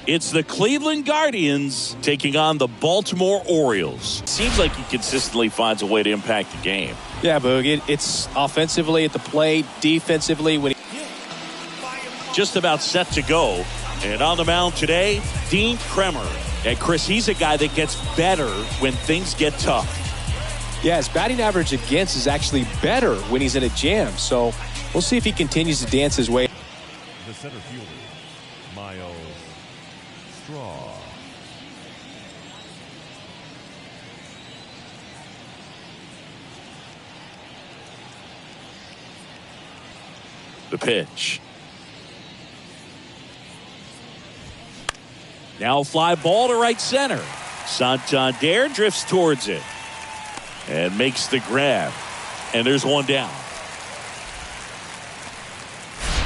It's the Cleveland Guardians taking on the Baltimore Orioles. Seems like he consistently finds a way to impact the game. Yeah, Boog, it's offensively at the plate, defensively. Just about set to go. And on the mound today, Dean Kremer. And Chris, he's a guy that gets better when things get tough. Yeah, his batting average against is actually better when he's in a jam. So we'll see if he continues to dance his way. The center fielder, Miles Straw. The pitch. Now fly ball to right center. Santander drifts towards it and makes the grab. And there's one down.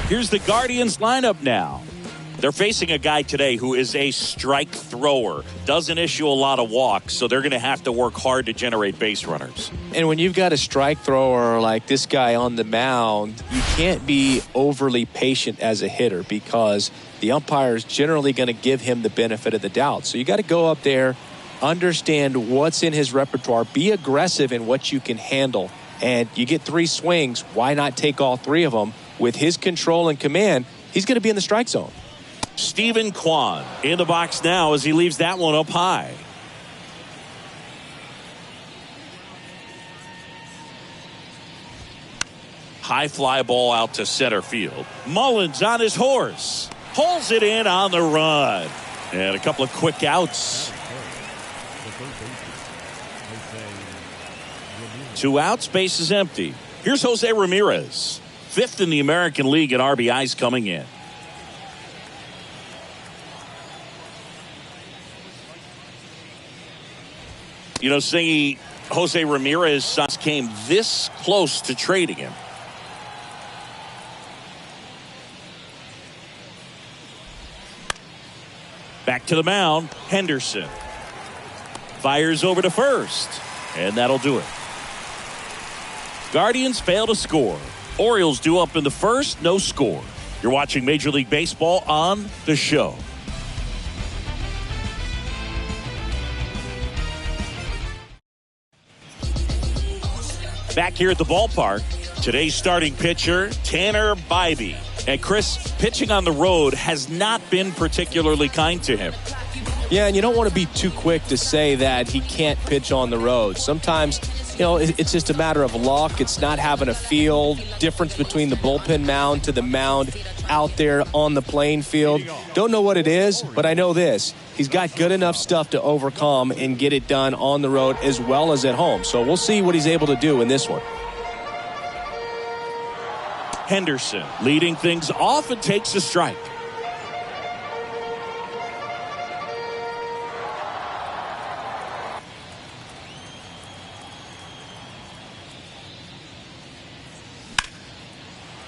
Here's the Guardians lineup now. They're facing a guy today who is a strike thrower. Doesn't issue a lot of walks, so they're going to have to work hard to generate base runners. And when you've got a strike thrower like this guy on the mound, you can't be overly patient as a hitter because the umpire is generally going to give him the benefit of the doubt. So you got to go up there, understand what's in his repertoire, be aggressive in what you can handle. And you get 3 swings, why not take all 3 of them? With his control and command, he's going to be in the strike zone. Stephen Kwan in the box now as he leaves that one up high. High fly ball out to center field. Mullins on his horse. Pulls it in on the run. And a couple of quick outs. 2 outs, base is empty. Here's Jose Ramirez. 5th in the American League in RBIs coming in. You know, Singy, Jose Ramirez came this close to trading him. Back to the mound, Henderson. Fires over to first, and that'll do it. Guardians fail to score. Orioles due up in the first, no score. You're watching Major League Baseball on The Show. Back here at the ballpark, today's starting pitcher, Tanner Bybee. And Chris, pitching on the road has not been particularly kind to him. Yeah, and you don't want to be too quick to say that he can't pitch on the road. Sometimes, you know, it's just a matter of luck. It's not having a feel. Difference between the bullpen mound to the mound out there on the playing field. Don't know what it is, but I know this. He's got good enough stuff to overcome and get it done on the road as well as at home. So we'll see what he's able to do in this one. Henderson leading things off and takes a strike.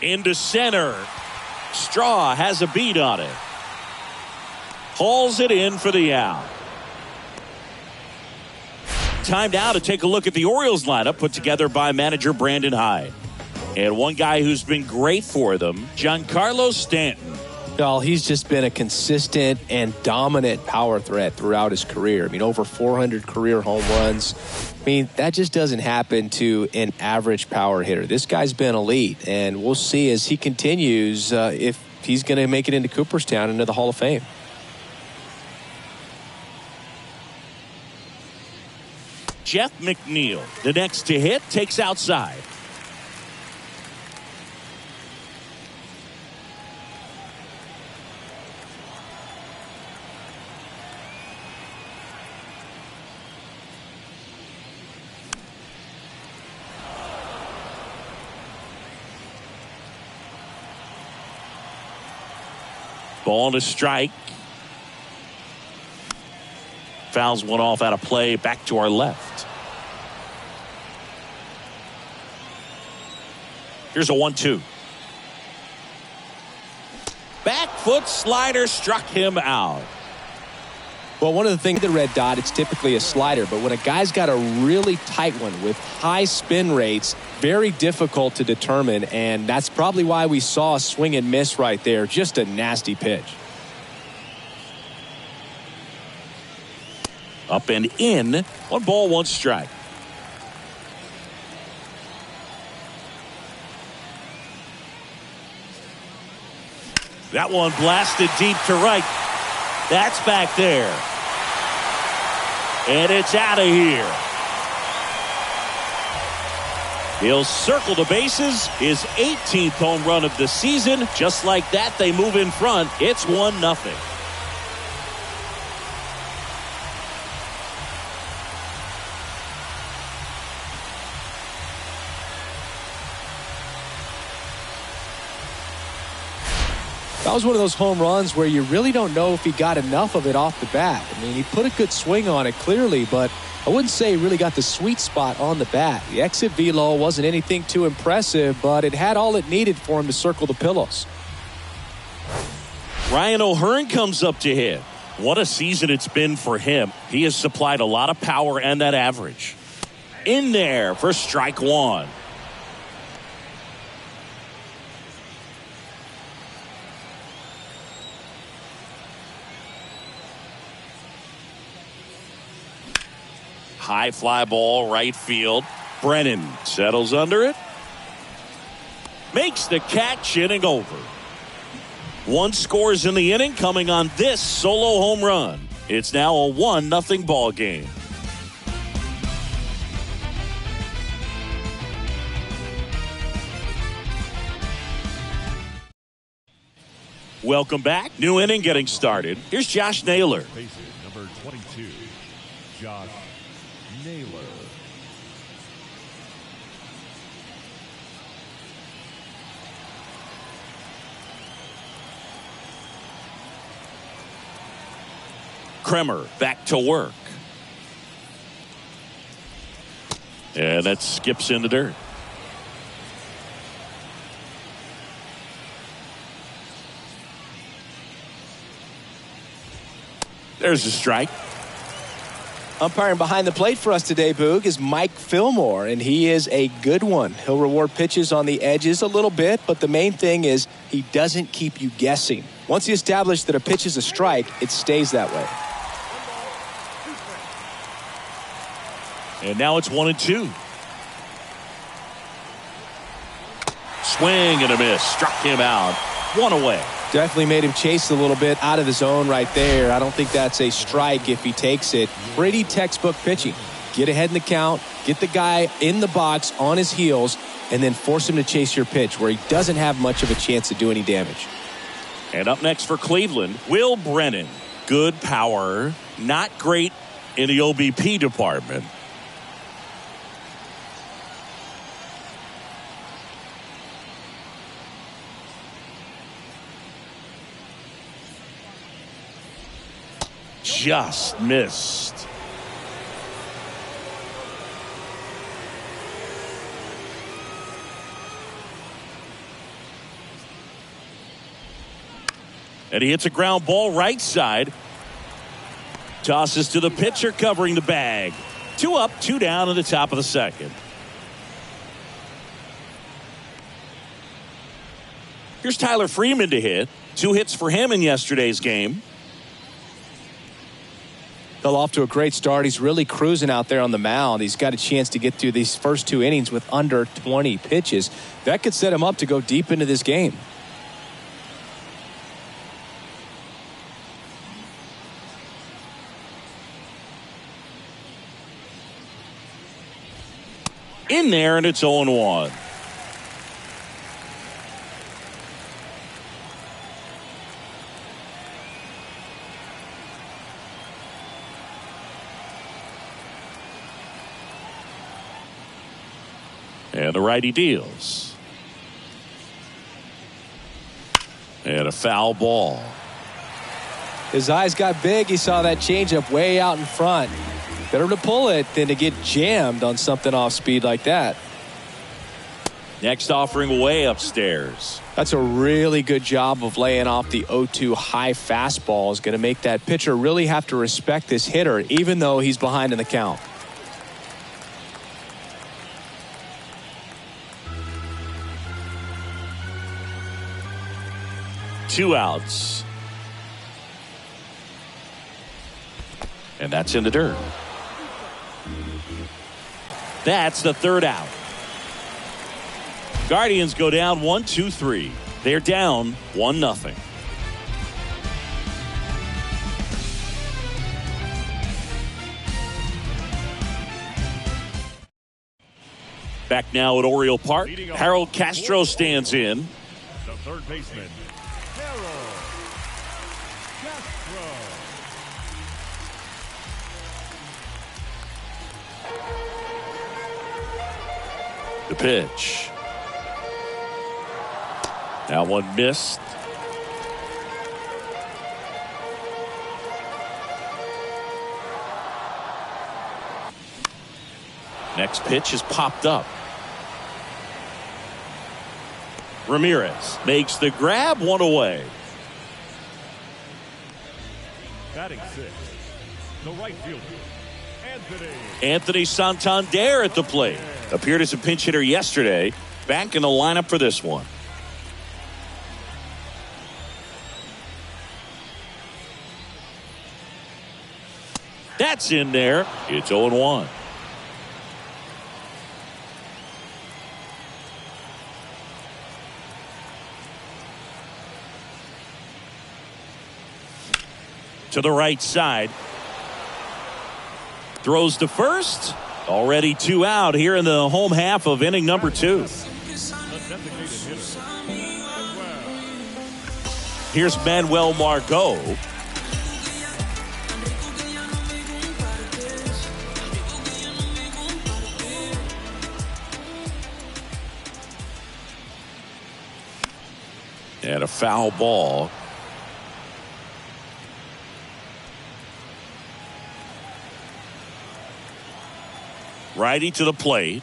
Into center. Straw has a beat on it. Hauls it in for the out. Time now to take a look at the Orioles lineup put together by manager Brandon Hyde. And one guy who's been great for them, Giancarlo Stanton. Well, he's just been a consistent and dominant power threat throughout his career. I mean, over 400 career home runs. I mean, that just doesn't happen to an average power hitter. This guy's been elite, and we'll see as he continues if he's going to make it into Cooperstown, into the Hall of Fame. Jeff McNeil, the next to hit, takes outside. Ball to strike. Fouls one off out of play, back to our left. Here's a 1-2. Back foot slider struck him out. Well, one of the things, the red dot, it's typically a slider, but when a guy's got a really tight one with high spin rates, very difficult to determine, and that's probably why we saw a swing and miss right there. Just a nasty pitch. Up and in. 1 ball, 1 strike. That one blasted deep to right. That's back there. And it's out of here. He'll circle the bases. His 18th home run of the season. Just like that, they move in front. It's 1-0. That was one of those home runs where you really don't know if he got enough of it off the bat. I mean, he put a good swing on it clearly, but I wouldn't say he really got the sweet spot on the bat. The exit velo wasn't anything too impressive, but it had all it needed for him to circle the pillows. Ryan O'Hearn comes up to hit. What a season it's been for him. He has supplied a lot of power and that average. In there for strike 1. High fly ball, right field. Brennan settles under it. Makes the catch, inning over. 1 scores in the inning coming on this solo home run. It's now a 1-0 ball game. Welcome back. New inning getting started. Here's Josh Naylor. Bases number 22, Josh Naylor. Kremer back to work. And that skips in the dirt. There's a strike. Umpiring behind the plate for us today, Boog, is Mike Fillmore, and he is a good one. He'll reward pitches on the edges a little bit, but the main thing is he doesn't keep you guessing. Once he established that a pitch is a strike, it stays that way. And now it's 1-2. Swing and a miss. Struck him out. 1 away. Definitely made him chase a little bit out of the zone right there. I don't think that's a strike if he takes it. Pretty textbook pitching. Get ahead in the count, get the guy in the box on his heels, and then force him to chase your pitch where he doesn't have much of a chance to do any damage. And up next for Cleveland, Will Brennan. Good power, not great in the OBP department. Just missed. And he hits a ground ball right side. Tosses to the pitcher covering the bag. 2 up, 2 down in the top of the second. Here's Tyler Freeman to hit. 2 hits for him in yesterday's game. They're off to a great start. He's really cruising out there on the mound. He's got a chance to get through these first 2 innings with under 20 pitches. That could set him up to go deep into this game. In there, and it's 0-1. And the righty deals. And a foul ball. His eyes got big. He saw that changeup way out in front. Better to pull it than to get jammed on something off speed like that. Next offering way upstairs. That's a really good job of laying off the 0-2 high fastball. Is going to make that pitcher really have to respect this hitter, even though he's behind in the count. And that's in the dirt. That's the third out. Guardians go down 1-2-3. They're down 1-0. Back now at Oriole Park. Harold Castro stands in. The third baseman, Harold Castro. The pitch. That one missed. Next pitch is popped up. Ramirez makes the grab, one away. Batting sixth, the right fielder, Anthony Santander at the plate. Appeared as a pinch hitter yesterday. Back in the lineup for this one. That's in there. It's 0-1. To the right side. Throws to first. Already 2 out here in the home half of inning number 2. Here's Manuel Margot. And a foul ball. Righty to the plate.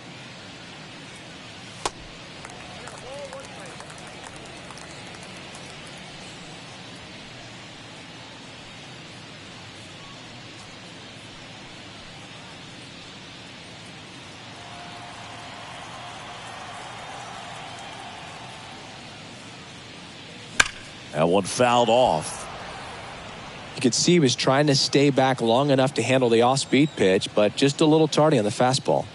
That one fouled off. You could see he was trying to stay back long enough to handle the off-speed pitch, but just a little tardy on the fastball.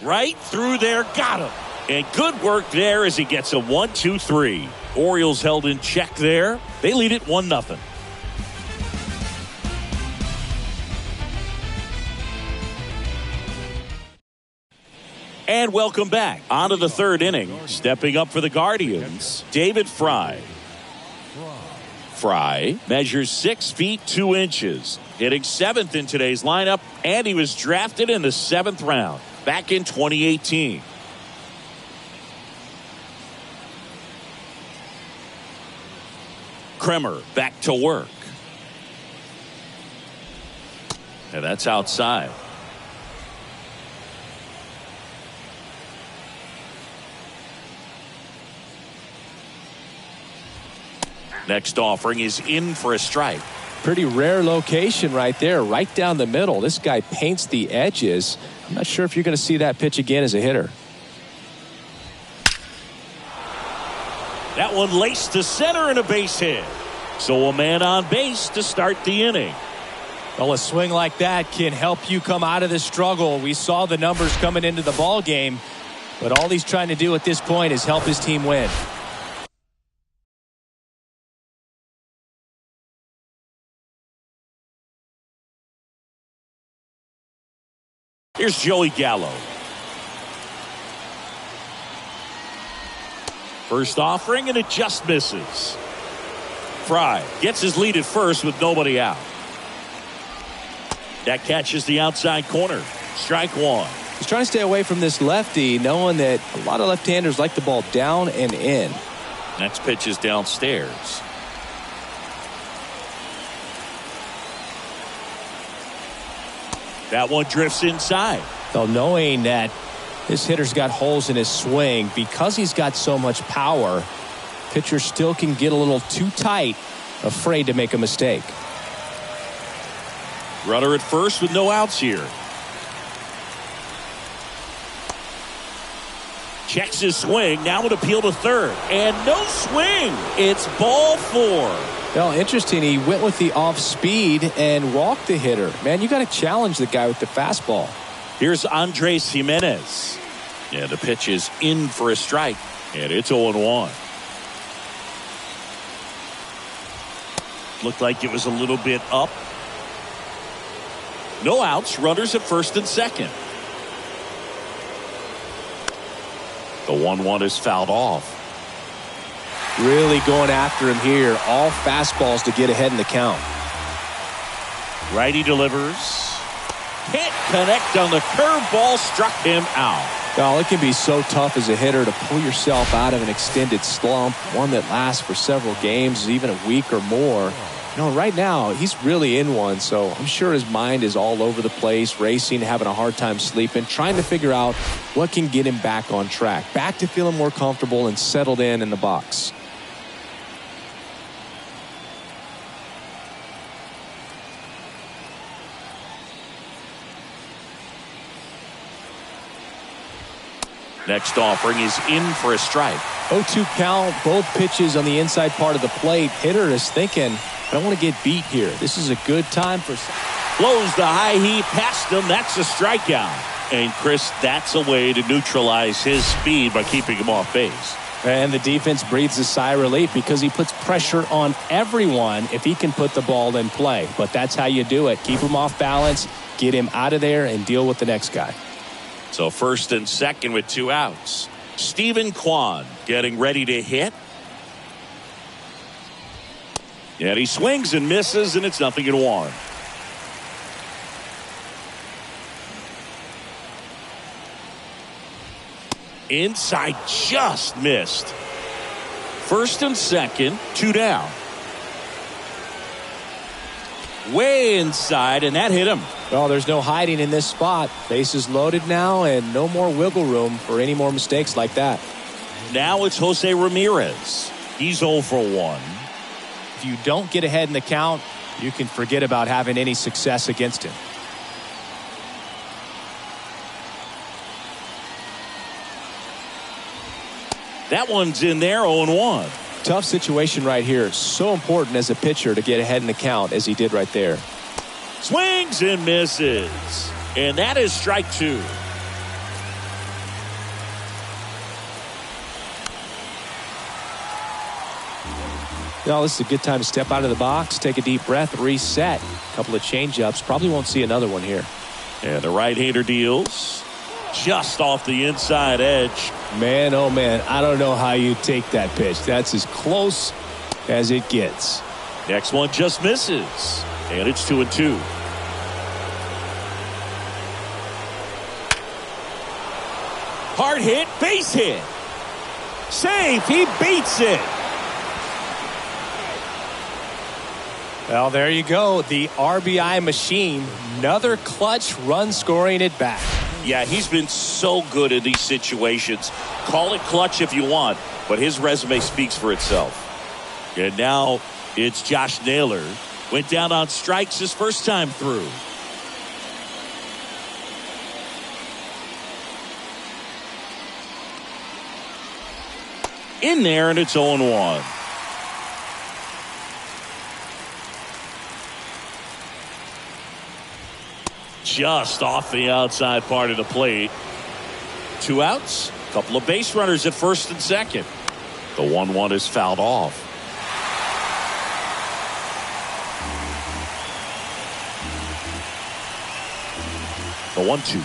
Right through there, got him. And good work there as he gets a 1-2-3. Orioles held in check there. They lead it 1-0. And welcome back. On to the third inning. Stepping up for the Guardians, David Fry. Fry measures 6 feet 2 inches. Hitting 7th in today's lineup, and he was drafted in the 7th round back in 2018. Kremer back to work. And that's outside. Next offering is in for a strike. Pretty rare location right there, right down the middle. This guy paints the edges. I'm not sure if you're going to see that pitch again as a hitter. That one laced to center and a base hit. So a man on base to start the inning. Well, a swing like that can help you come out of the struggle. We saw the numbers coming into the ball game, but all he's trying to do at this point is help his team win. Here's Joey Gallo. First offering, and it just misses. Fry gets his lead at first with nobody out. That catches the outside corner. Strike one. He's trying to stay away from this lefty, knowing that a lot of left-handers like the ball down and in. Next pitch is downstairs. That one drifts inside. So knowing that this hitter's got holes in his swing, because he's got so much power, pitcher still can get a little too tight, afraid to make a mistake. Runner at first with no outs here. Checks his swing. Now an appeal to third. And no swing. It's ball 4. Well, interesting. He went with the off speed and walked the hitter. Man, you got to challenge the guy with the fastball. Here's Andres Jimenez. Yeah, the pitch is in for a strike. And it's 0-1. Looked like it was a little bit up. No outs. Runners at first and second. The 1-1 is fouled off. Really going after him here. All fastballs to get ahead in the count. Righty delivers. Can't connect on the curveball. Struck him out. Well, it can be so tough as a hitter to pull yourself out of an extended slump, one that lasts for several games, even a week or more. Right now, he's really in one, so I'm sure his mind is all over the place, racing, having a hard time sleeping, trying to figure out what can get him back on track, back to feeling more comfortable and settled in the box. Next offering is in for a strike. 0-2 count, both pitches on the inside part of the plate. Hitter is thinking, I don't want to get beat here. This is a good time for... Blows the high heat past him. That's a strikeout. And Chris, that's a way to neutralize his speed by keeping him off base. And the defense breathes a sigh of relief because he puts pressure on everyone if he can put the ball in play. But that's how you do it. Keep him off balance, get him out of there, and deal with the next guy. So first and second with 2 outs. Stephen Kwan getting ready to hit. And he swings and misses, and it's 0-1. Inside, just missed. First and second, 2 down. Way inside, and that hit him. Well, there's no hiding in this spot. Bases loaded now, and no more wiggle room for any more mistakes like that. Now it's Jose Ramirez. He's 0 for 1. If you don't get ahead in the count, you can forget about having any success against him. That one's in there, 0-1. Tough situation right here. So important as a pitcher to get ahead in the count as he did right there. Swings and misses. And that is strike 2. Well, this is a good time to step out of the box, take a deep breath, reset. A couple of change-ups. Probably won't see another one here. And the right-hander deals just off the inside edge. Man, oh man, I don't know how you take that pitch. That's as close as it gets. Next one just misses. And it's 2-2. Hard hit, base hit. Safe, he beats it. Well, there you go. The RBI machine. Another clutch run scoring at bat. Yeah, he's been so good in these situations. Call it clutch if you want, but his resume speaks for itself. And now it's Josh Naylor. Went down on strikes his first time through. In there, and it's 0-1. Just off the outside part of the plate. 2 outs. A couple of base runners at first and second. The 1-1 is fouled off. The 1-2.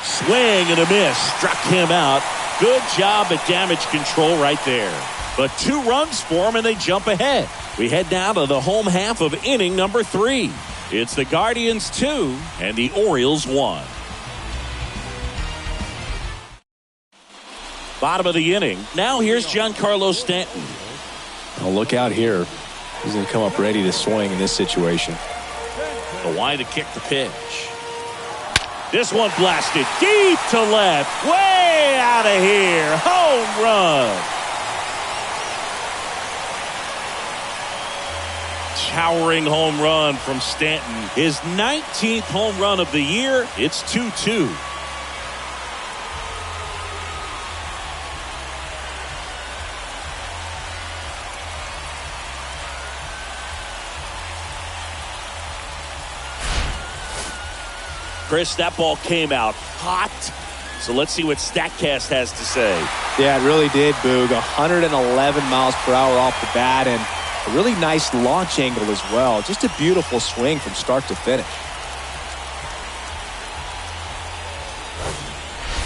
Swing and a miss. Struck him out. Good job at damage control right there. But 2 runs for him, and they jump ahead. We head now to the home half of inning number 3. It's the Guardians 2 and the Orioles 1. Bottom of the inning. Now here's Giancarlo Stanton. Oh, look out here. He's going to come up ready to swing in this situation. The wide to kick the pitch. This one blasted deep to left. Way out of here. Home run. Towering home run from Stanton. His 19th home run of the year. It's 2-2. Chris, that ball came out hot. So let's see what StatCast has to say. Yeah, it really did, Boog. 111 miles per hour off the bat and a really nice launch angle as well. Just a beautiful swing from start to finish.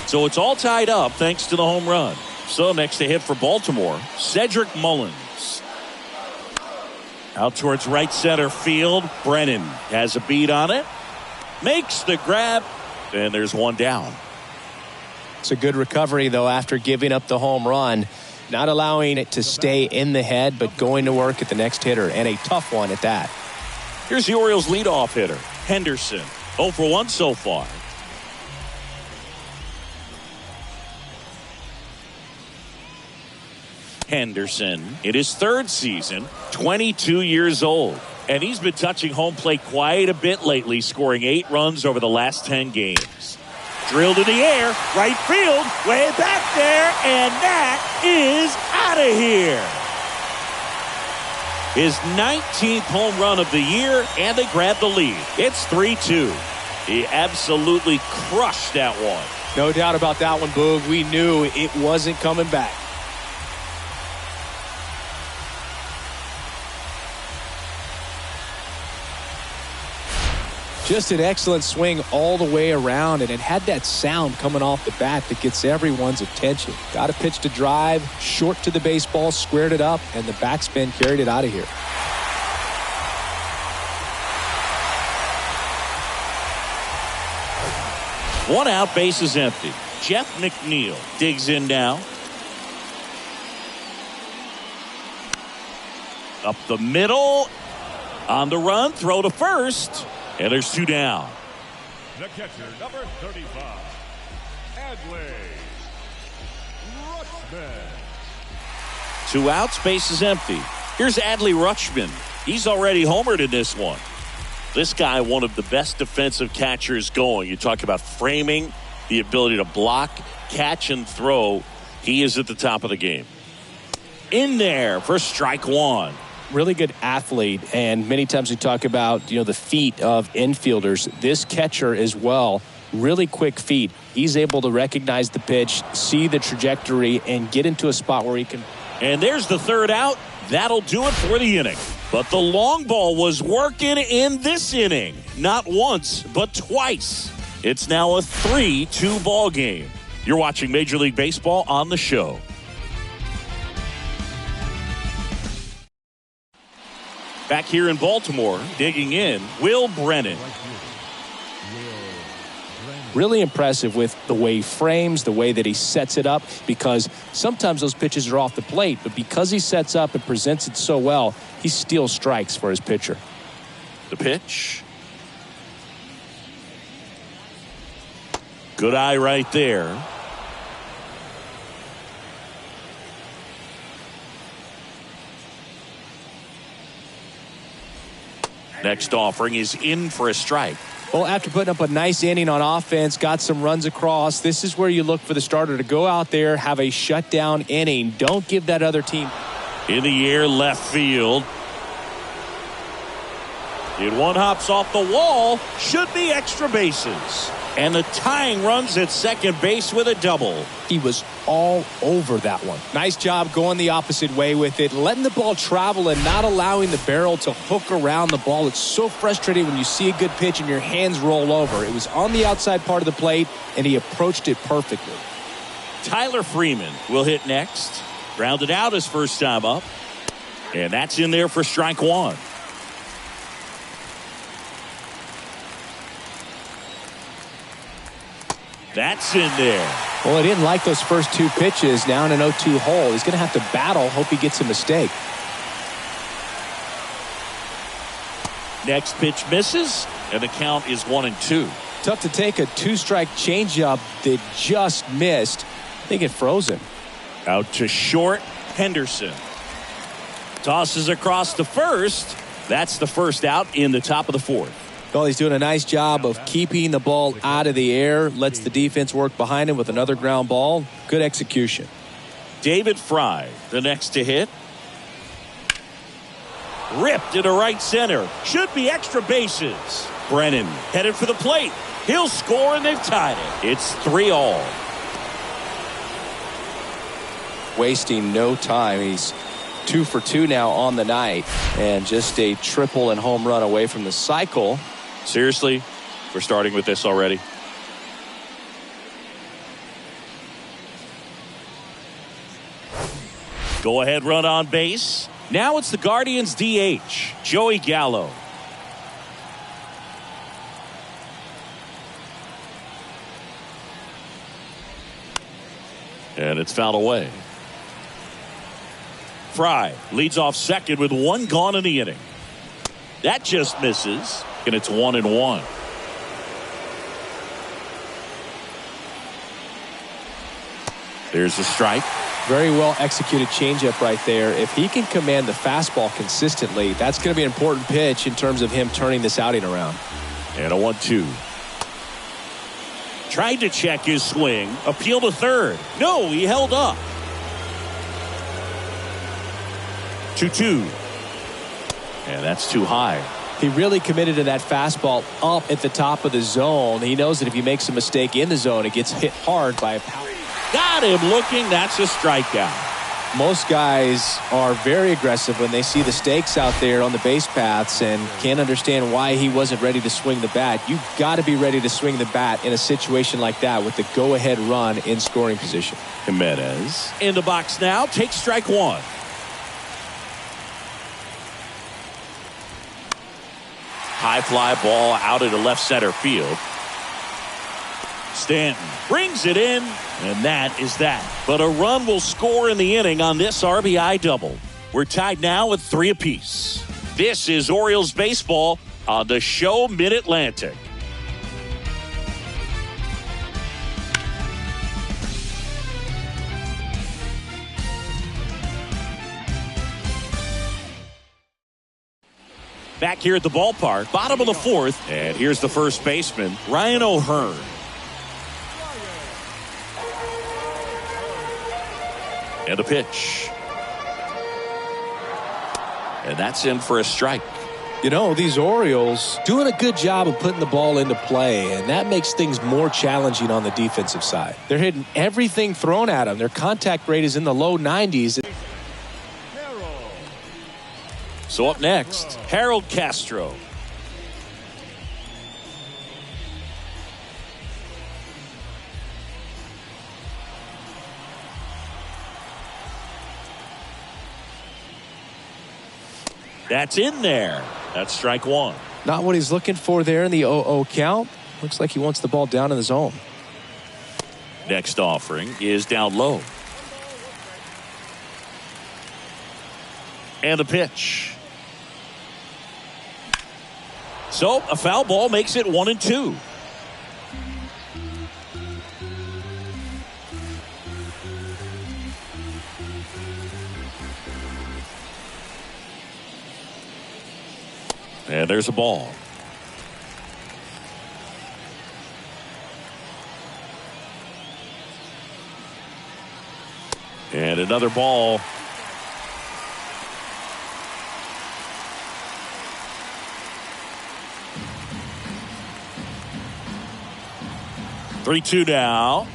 So it's all tied up thanks to the home run. So next to hit for Baltimore, Cedric Mullins. Out towards right center field. Brennan has a beat on it. Makes the grab. And there's one down. It's a good recovery, though, after giving up the home run. Not allowing it to stay in the head, but going to work at the next hitter. And a tough one at that. Here's the Orioles leadoff hitter, Henderson. 0 for 1 so far. Henderson in his third season, 22 years old. And he's been touching home plate quite a bit lately, scoring 8 runs over the last 10 games. Drilled in the air, right field, way back there, and that is out of here. His 19th home run of the year, and they grab the lead. It's 3-2. He absolutely crushed that one. No doubt about that one, Boog. We knew it wasn't coming back. Just an excellent swing all the way around, and it had that sound coming off the bat that gets everyone's attention. Got a pitch to drive, short to the baseball, squared it up, and the backspin carried it out of here. One out, base is empty. Jeff McNeil digs in now. Up the middle. On the run, throw to first. And there's 2 down. The catcher, number 35, Adley Rutschman. 2 outs, base is empty. Here's Adley Rutschman. He's already homered in this one. This guy, one of the best defensive catchers going. You talk about framing, the ability to block, catch, and throw. He is at the top of the game. In there for strike 1. Really good athlete, and many times we talk about the feet of infielders. This catcher as well, really quick feet. He's able to recognize the pitch, see the trajectory, and get into a spot where he can. And there's the 3rd out. That'll do it for the inning. But the long ball was working in this inning. Not once, but twice. It's now a 3-2 ball game. You're watching Major League Baseball on the show. Back here in Baltimore, digging in, Will Brennan. Really impressive with the way he frames, the way that he sets it up, because sometimes those pitches are off the plate, but because he sets up and presents it so well, he steals strikes for his pitcher. The pitch. Good eye right there. Next offering is in for a strike. Well, after putting up a nice inning on offense, got some runs across, this is where you look for the starter to go out there, have a shutdown inning. Don't give that other team. In the air, left field. It one hops off the wall. Should be extra bases. And the tying runs at second base with a double. He was all over that one. Nice job going the opposite way with it, letting the ball travel and not allowing the barrel to hook around the ball. It's so frustrating when you see a good pitch and your hands roll over. It was on the outside part of the plate, and he approached it perfectly. Tyler Freeman will hit next. Grounded out his first time up. And that's in there for strike 1. That's in there. Well, he didn't like those first 2 pitches. Now in an 0-2 hole, he's going to have to battle. Hope he gets a mistake. Next pitch misses, and the count is 1-2. Tough to take a 2-strike changeup that just missed. I think it froze him. Out to short, Henderson. Tosses across to first. That's the first out in the top of the 4th. Well, he's doing a nice job of keeping the ball out of the air. Lets the defense work behind him with another ground ball. Good execution. David Fry, the next to hit. Ripped into right center. Should be extra bases. Brennan headed for the plate. He'll score, and they've tied it. It's 3-all. Wasting no time. He's 2 for 2 now on the night, and just a triple and home run away from the cycle. Seriously, we're starting with this already. Go ahead run on base. Now it's the Guardians DH, Joey Gallo. And it's fouled away. Fry leads off second with 1 gone in the inning. That just misses, and it's 1-1. There's the strike. Very well executed changeup right there. If he can command the fastball consistently, that's going to be an important pitch in terms of him turning this outing around. And a 1-2. Tried to check his swing. Appeal to third. No, he held up. 2-2. And that's too high. He really committed to that fastball up at the top of the zone. He knows that if he makes a mistake in the zone, it gets hit hard by a power. Got him looking. That's a strikeout. Most guys are very aggressive when they see the stakes out there on the base paths and can't understand why he wasn't ready to swing the bat. You've got to be ready to swing the bat in a situation like that with the go-ahead run in scoring position. Jimenez in the box now. Takes strike 1. High fly ball out into left center field. Stanton brings it in, and that is that. But a run will score in the inning on this RBI double. We're tied now at 3 apiece. This is Orioles baseball on the show Mid-Atlantic. Back here at the ballpark, bottom of the 4th, and here's the first baseman, Ryan O'Hearn. And a pitch. And that's in for a strike. You know, these Orioles doing a good job of putting the ball into play, and that makes things more challenging on the defensive side. They're hitting everything thrown at them. Their contact rate is in the low 90s. So up next, Harold Castro. That's in there. That's strike 1. Not what he's looking for there in the 0-0 count. Looks like he wants the ball down in the zone. Next offering is down low. And a pitch. So a foul ball makes it 1-2. And there's a ball. And another ball. Three-two now.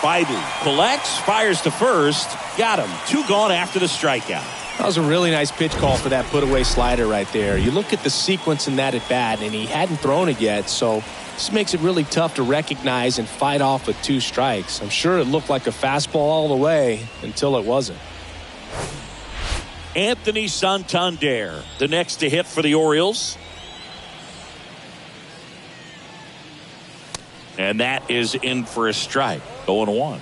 Biden collects, fires to first. Got him. 2 gone after the strikeout. That was a really nice pitch call for that put-away slider right there. You look at the sequence in that at bat, and he hadn't thrown it yet, so this makes it really tough to recognize and fight off with 2 strikes. I'm sure it looked like a fastball all the way until it wasn't. Anthony Santander, the next to hit for the Orioles. And that is in for a strike. 0-1.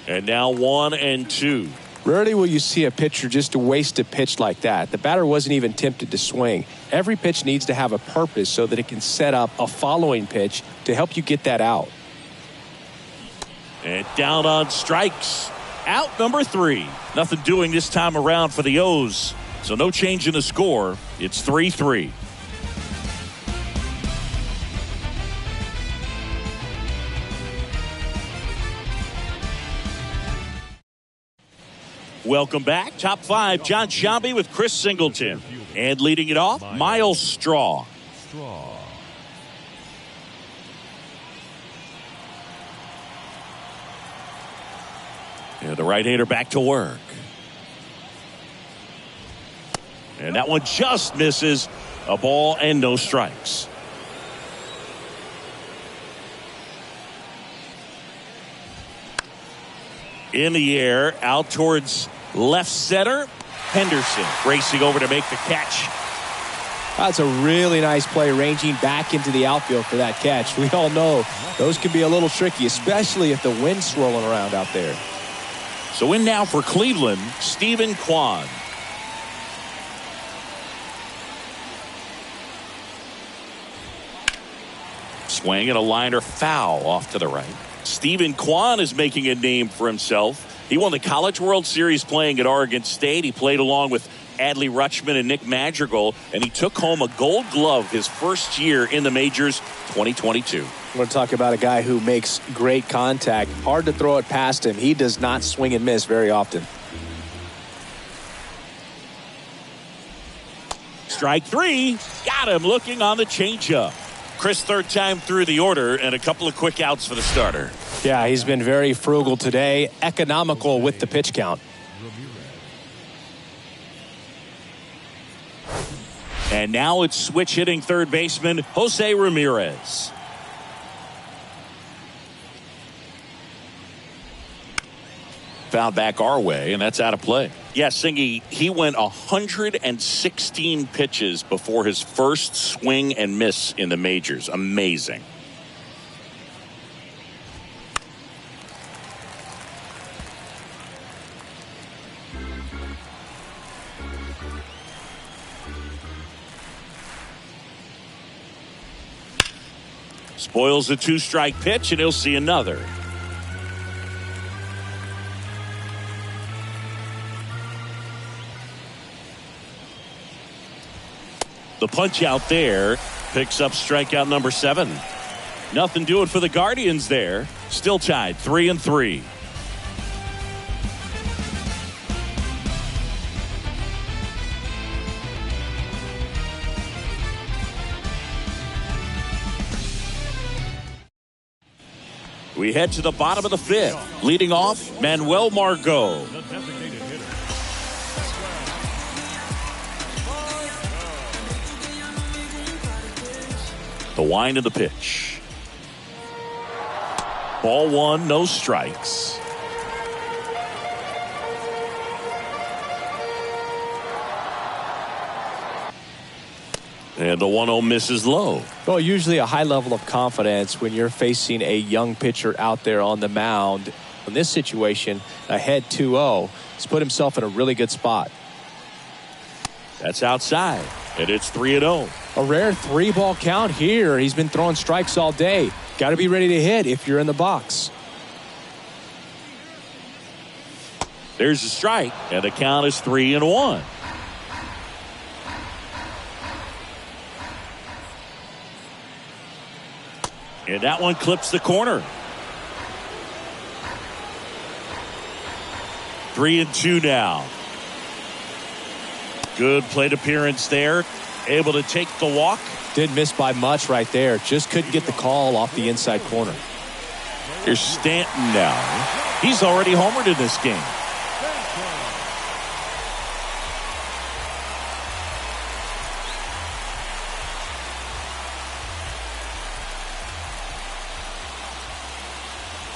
And now 1-2. Rarely will you see a pitcher just waste a pitch like that. The batter wasn't even tempted to swing. Every pitch needs to have a purpose so that it can set up a following pitch to help you get that out. And down on strikes. Out number 3. Nothing doing this time around for the O's. So no change in the score. It's 3-3. Welcome back. Top 5, John Sciambi with Chris Singleton. And leading it off, Miles Straw. And the right-hander back to work. And that one just misses. A ball and no strikes. In the air, out towards left center. Henderson racing over to make the catch. That's a really nice play, ranging back into the outfield for that catch. We all know those can be a little tricky, especially if the wind's swirling around out there. So in now for Cleveland, Stephen Kwan. Swing and a liner foul off to the right. Stephen Kwan is making a name for himself. He won the College World Series playing at Oregon State. He played along with Adley Rutschman and Nick Madrigal, and he took home a Gold Glove his first year in the majors, 2022. I'm going to talk about a guy who makes great contact. Hard to throw it past him. He does not swing and miss very often. Strike 3. Got him looking on the changeup. Chris, third time through the order, and a couple of quick outs for the starter. Yeah, he's been very frugal today, economical with the pitch count. And now it's switch hitting third baseman Jose Ramirez. Found back our way, and that's out of play. Yeah, Singy, he went 116 pitches before his first swing and miss in the majors. Amazing. Spoils a 2-strike pitch, and he'll see another. The punch out there picks up strikeout number 7. Nothing doing for the Guardians there. Still tied 3-3. We head to the bottom of the 5th. Leading off, Manuel Margot. The designated hitter. The wind of the pitch. Ball 1, no strikes. And the 1-0 misses low. Well, usually a high level of confidence when you're facing a young pitcher out there on the mound. In this situation, ahead 2-0, he's put himself in a really good spot. That's outside, and it's 3-0. A rare 3-ball count here. He's been throwing strikes all day. Got to be ready to hit if you're in the box. There's a strike, and the count is 3-1. And that one clips the corner. 3-2 now. Good plate appearance there. Able to take the walk. Didn't miss by much right there. Just couldn't get the call off the inside corner. Here's Stanton now. He's already homered in this game.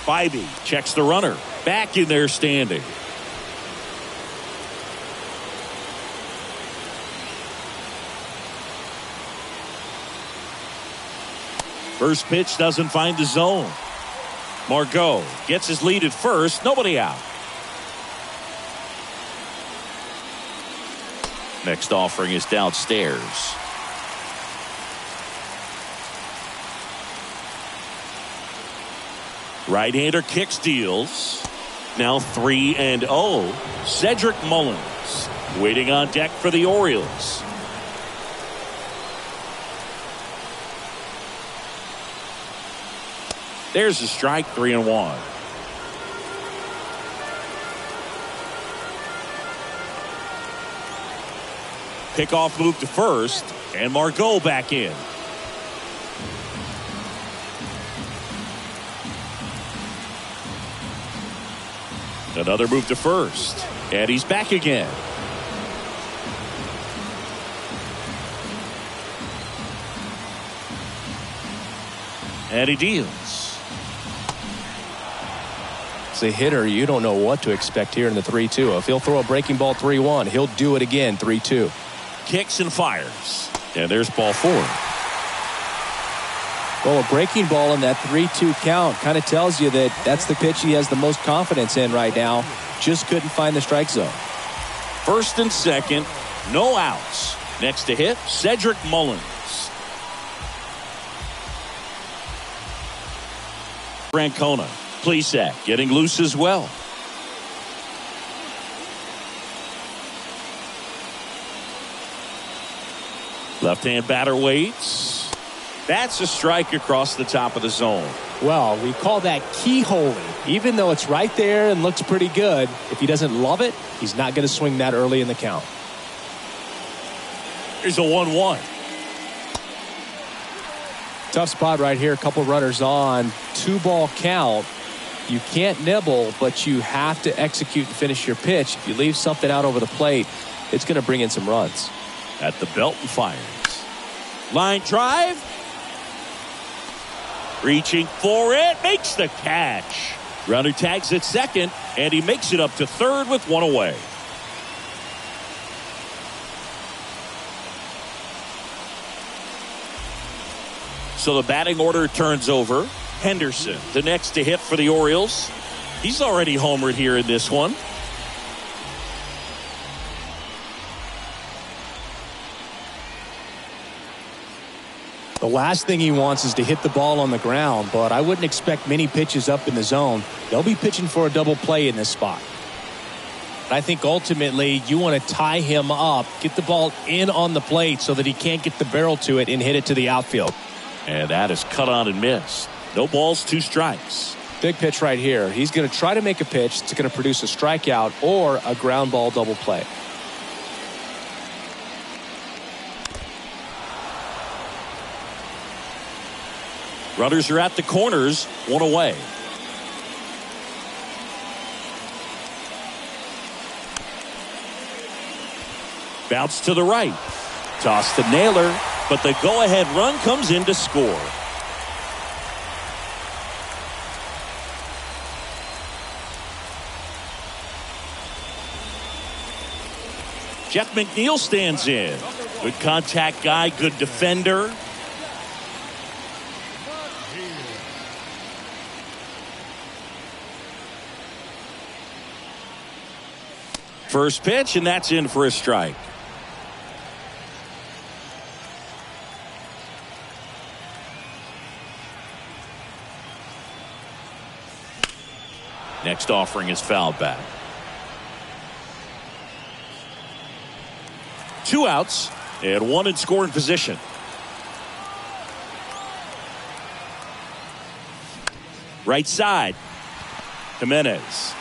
Bybee checks the runner. Back in there standing. First pitch doesn't find the zone. Margot gets his lead at first. Nobody out. Next offering is downstairs. Right-hander kicks, deals. Now 3-0. Cedric Mullins waiting on deck for the Orioles. There's a strike, 3-1. Pickoff move to first, and Margot back in. Another move to first, and he's back again. And he deals. As a hitter, you don't know what to expect here in the 3-2. If he'll throw a breaking ball 3-1, he'll do it again 3-2. Kicks and fires. And there's ball 4. Well, a breaking ball in that 3-2 count kind of tells you that that's the pitch he has the most confidence in right now. Just couldn't find the strike zone. First and second, no outs. Next to hit, Cedric Mullins. Francona, Plesac getting loose as well. Left-hand batter waits. That's a strike across the top of the zone. Well, we call that keyholing. Even though it's right there and looks pretty good, if he doesn't love it, he's not going to swing that early in the count. Here's a 1-1. Tough spot right here. A couple runners on. 2-ball count. You can't nibble, but you have to execute and finish your pitch. If you leave something out over the plate, it's going to bring in some runs. At the belt and fires. Line drive. Reaching for it. Makes the catch. Runner tags at second, and he makes it up to third with one away. So the batting order turns over. Henderson, the next to hit for the Orioles. He's already homered here in this one. The last thing he wants is to hit the ball on the ground, but I wouldn't expect many pitches up in the zone. They'll be pitching for a double play in this spot. I think ultimately you want to tie him up, get the ball in on the plate so that he can't get the barrel to it and hit it to the outfield. And that is cut on and missed. No balls, 2 strikes. Big pitch right here. He's going to try to make a pitch that's going to produce a strikeout or a ground ball double play. Runners are at the corners, one away. Bounce to the right. Toss to Naylor, but the go-ahead run comes in to score. Jeff McNeil stands in. Good contact guy, good defender. First pitch, and that's in for a strike. Next offering is fouled back. 2 outs and 1 in scoring position. Right side. Jimenez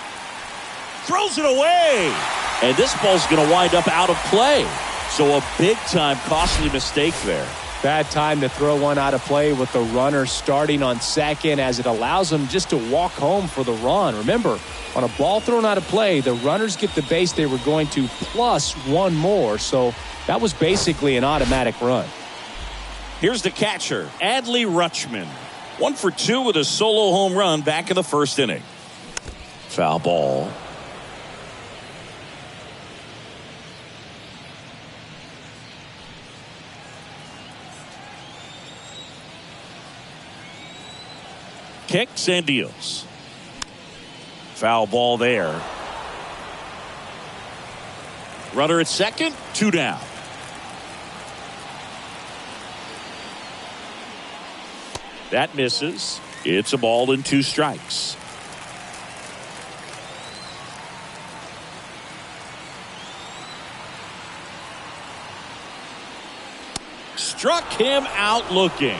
throws it away. And this ball's going to wind up out of play. So a big-time costly mistake there. Bad time to throw one out of play with the runner starting on second, as it allows him just to walk home for the run. Remember, on a ball thrown out of play, the runners get the base they were going to plus 1 more. So that was basically an automatic run. Here's the catcher, Adley Rutschman. 1 for 2 with a solo home run back in the first inning. Foul ball. Kicks and deals. Foul ball there. Runner at second, 2 down. That misses. It's a ball and 2 strikes. Struck him out looking.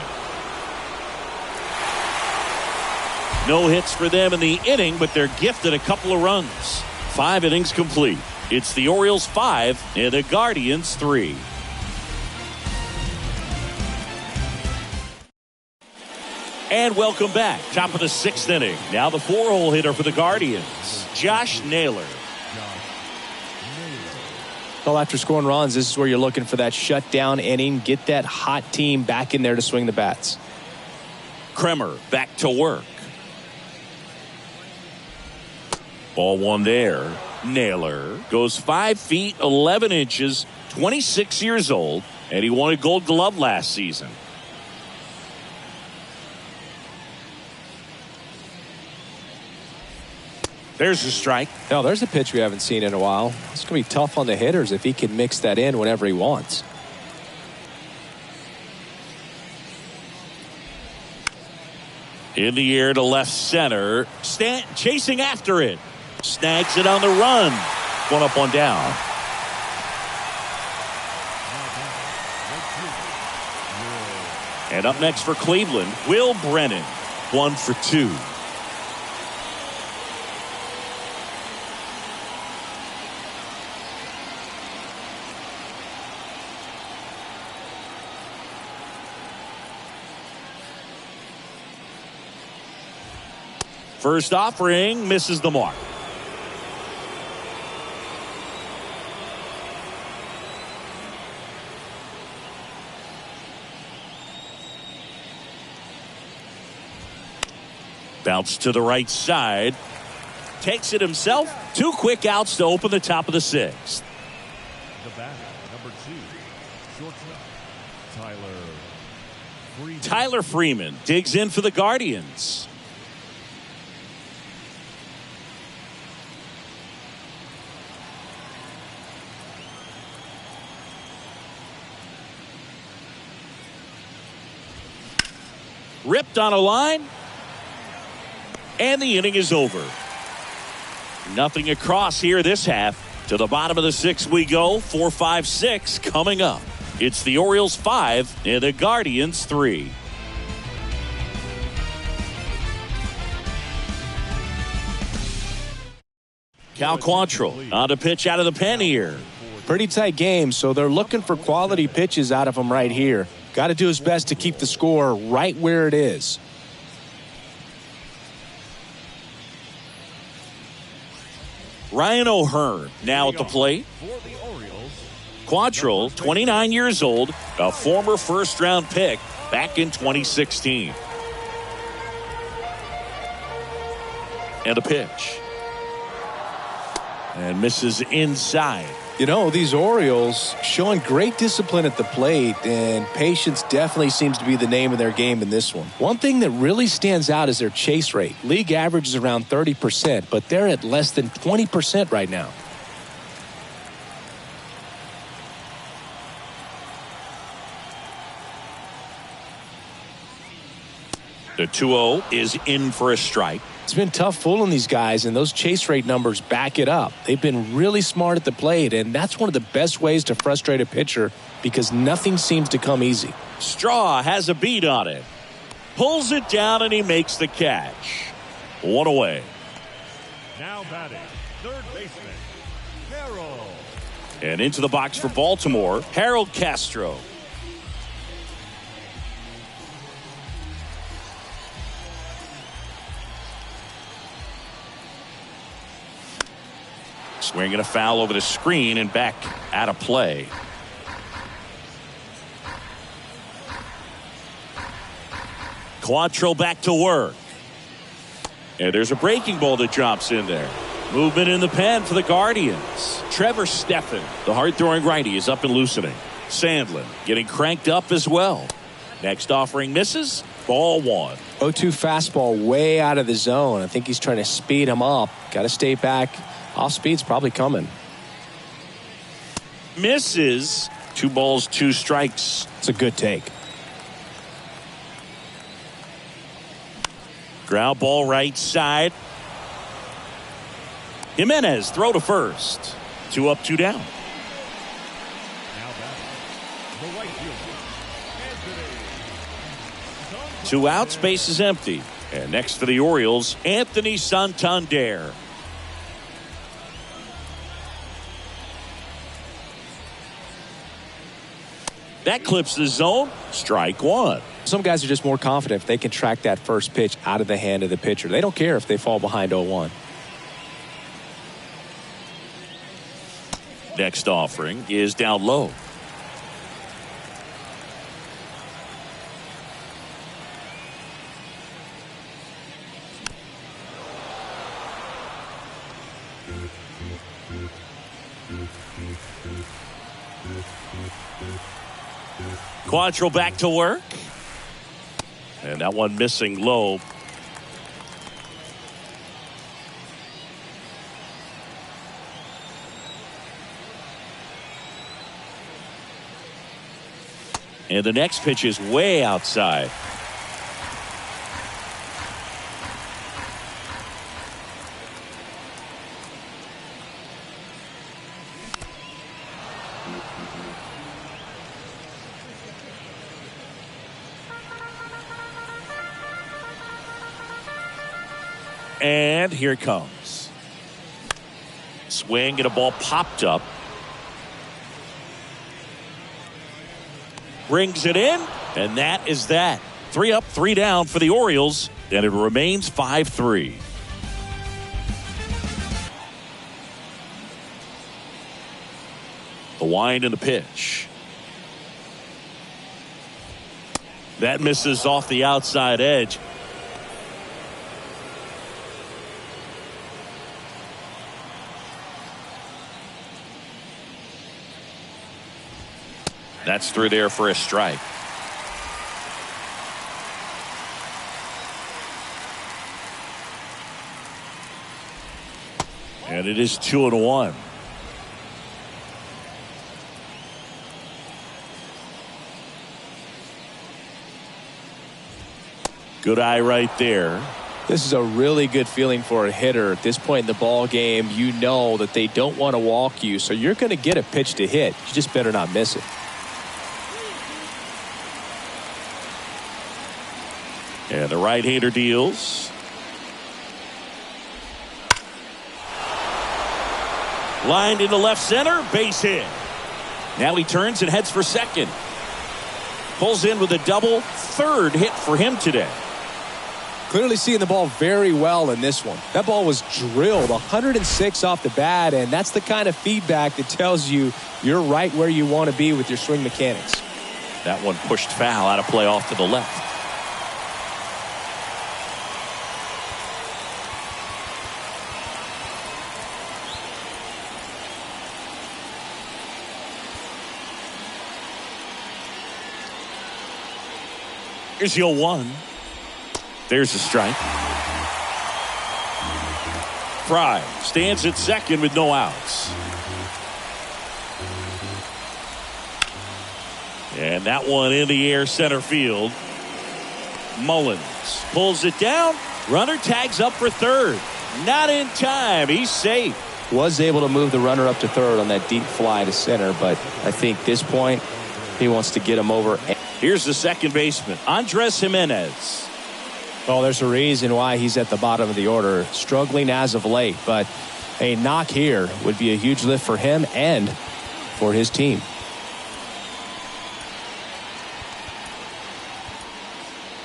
No hits for them in the inning, but they're gifted a couple of runs. 5 innings complete. It's the Orioles 5 and the Guardians 3. And welcome back. Top of the 6th inning. Now the 4-hole hitter for the Guardians, Josh Naylor. Well, after scoring runs, this is where you're looking for that shutdown inning. Get that hot team back in there to swing the bats. Kremer back to work. Ball 1 there. Naylor goes 5 feet 11 inches, 26 years old, and he won a Gold Glove last season. There's a strike. Now, there's a pitch we haven't seen in a while. It's going to be tough on the hitters if he can mix that in whenever he wants. In the air to left center. Stanton chasing after it. Snags it on the run. 1 up, 1 down. And up next for Cleveland, Will Brennan. 1 for 2. First offering misses the mark. Bounce to the right side. Takes it himself. 2 quick outs to open the top of the 6th. The batter, number 2, shortstop, Tyler Freeman digs in for the Guardians. Ripped on a line. And the inning is over. Nothing across here this half. To the bottom of the 6th we go. 4, 5, 6 coming up. It's the Orioles 5 and the Guardians 3. Cal Quantrill on to pitch out of the pen here. Pretty tight game, so they're looking for quality pitches out of him right here. Got to do his best to keep the score right where it is. Ryan O'Hearn now at the plate. Quantrill, 29 years old, a former first-round pick back in 2016. And a pitch. And misses inside. You know, these Orioles showing great discipline at the plate, and patience definitely seems to be the name of their game in this one. One thing that really stands out is their chase rate. League average is around 30%, but they're at less than 20% right now. The 2-0 is in for a strike. It's been tough fooling these guys, and those chase rate numbers back it up. They've been really smart at the plate, and that's one of the best ways to frustrate a pitcher because nothing seems to come easy. Straw has a beat on it. Pulls it down, and he makes the catch. 1 away. Now batting, third baseman, Harold. And into the box for Baltimore, Harold Castro. Swinging a foul over the screen and back out of play. Quantrill back to work. And there's a breaking ball that drops in there. Movement in the pen for the Guardians. Trevor Stephan, the hard-throwing righty, is up and loosening. Sandlin getting cranked up as well. Next offering misses. Ball 1. 0-2 fastball way out of the zone. I think he's trying to speed him up. Got to stay back. Off speed's probably coming. Misses. 2 balls, 2 strikes. It's a good take. Ground ball right side. Jimenez throw to first. 2 up, 2 down. Now batting, the right fielder, Anthony. 2 outs, base is empty. And next for the Orioles, Anthony Santander. That clips the zone. Strike 1. Some guys are just more confident if they can track that first pitch out of the hand of the pitcher. They don't care if they fall behind 0-1. Next offering is down low. Quantrill back to work. And that one missing low. And the next pitch is way outside. And here it comes. Swing and a ball popped up. Brings it in, and that is that. 3 up, 3 down for the Orioles, and it remains 5-3. The wind and the pitch. That misses off the outside edge. That's through there for a strike. And it is 2-1. Good eye right there. This is a really good feeling for a hitter. At this point in the ball game, you know that they don't want to walk you, so you're going to get a pitch to hit. You just better not miss it. And the right-hander deals. Lined into left center, base hit. Now he turns and heads for second. Pulls in with a double, 3rd hit for him today. Clearly seeing the ball very well in this one. That ball was drilled 106 off the bat, and that's the kind of feedback that tells you you're right where you want to be with your swing mechanics. That one pushed foul out of play off to the left. Here's the 0-1. There's the strike. Fry stands at second with no outs. And that one in the air center field. Mullins pulls it down. Runner tags up for 3rd. Not in time. He's safe. Was able to move the runner up to 3rd on that deep fly to center, but I think this point he wants to get him over. Here's the second baseman, Andres Jimenez. Well, there's a reason why he's at the bottom of the order, struggling as of late, but a knock here would be a huge lift for him and for his team.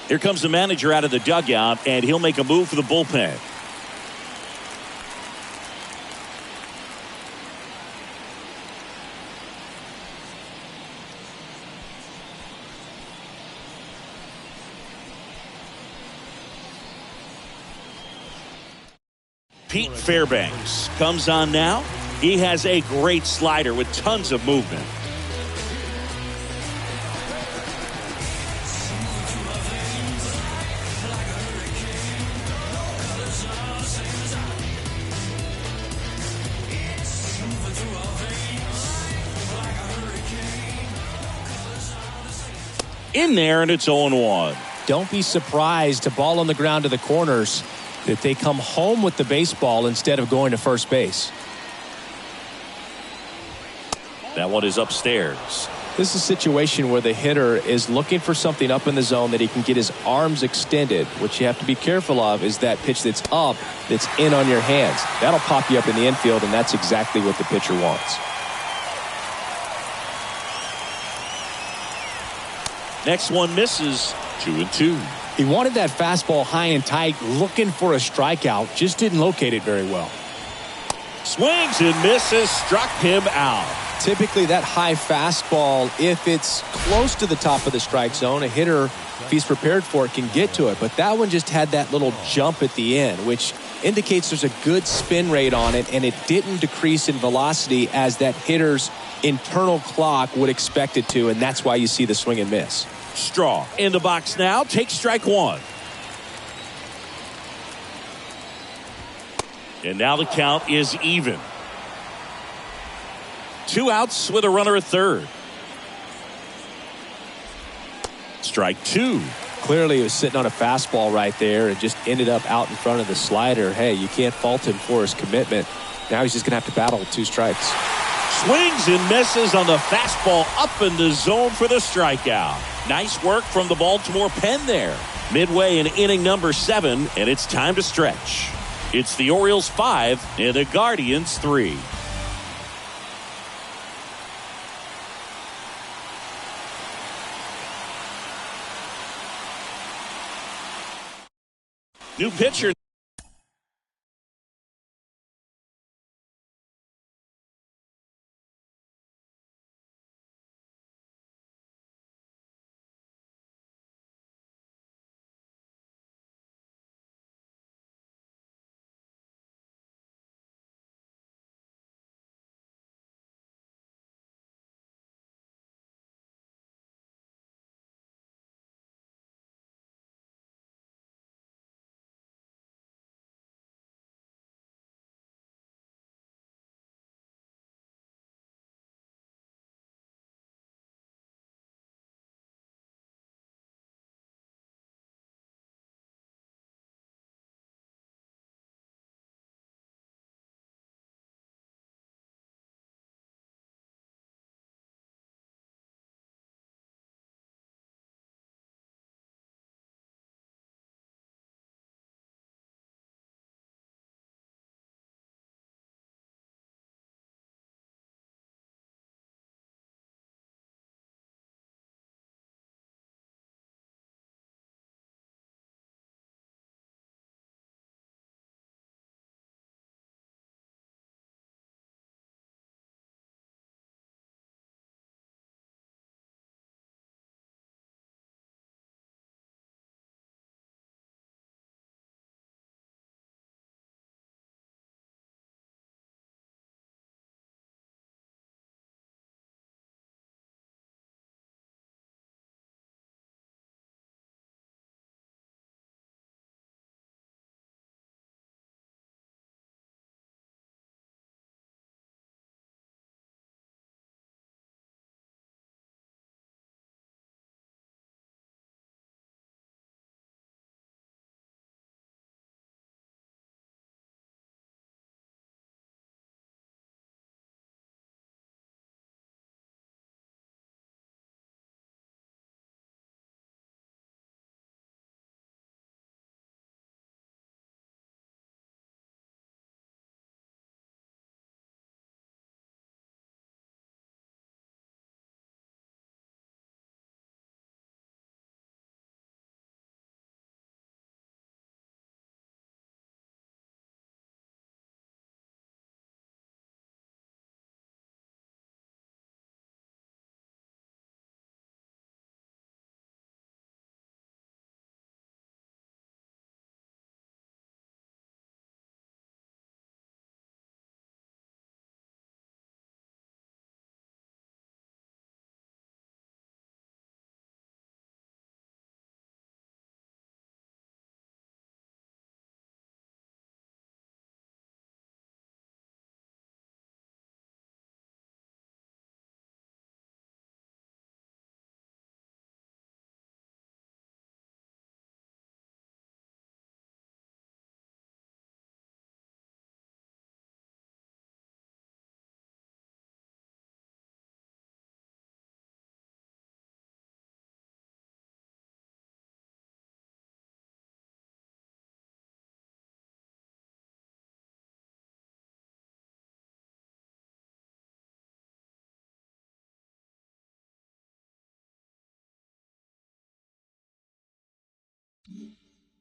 Here comes the manager out of the dugout, and he'll make a move for the bullpen. Pete Fairbanks comes on now. He has a great slider with tons of movement. In there, and it's 0-1. Don't be surprised to ball on the ground to the corners that they come home with the baseball instead of going to first base. That one is upstairs. This is a situation where the hitter is looking for something up in the zone that he can get his arms extended. What you have to be careful of is that pitch that's up, that's in on your hands. That'll pop you up in the infield, and that's exactly what the pitcher wants. Next one misses. 2-2. He wanted that fastball high and tight, looking for a strikeout, just didn't locate it very well. Swings and misses, struck him out. Typically that high fastball, if it's close to the top of the strike zone, a hitter, if he's prepared for it, can get to it. But that one just had that little jump at the end, which indicates there's a good spin rate on it, and it didn't decrease in velocity as that hitter's internal clock would expect it to, and that's why you see the swing and miss. Straw in the box now. Take strike one. And now the count is even. 2 outs with a runner at third. Strike two. Clearly he was sitting on a fastball right there and just ended up out in front of the slider. Hey, you can't fault him for his commitment. Now he's just going to have to battle with 2 strikes. Swings and misses on the fastball up in the zone for the strikeout. Nice work from the Baltimore pen there. Midway in inning number 7, and it's time to stretch. It's the Orioles 5 and the Guardians 3. New pitcher.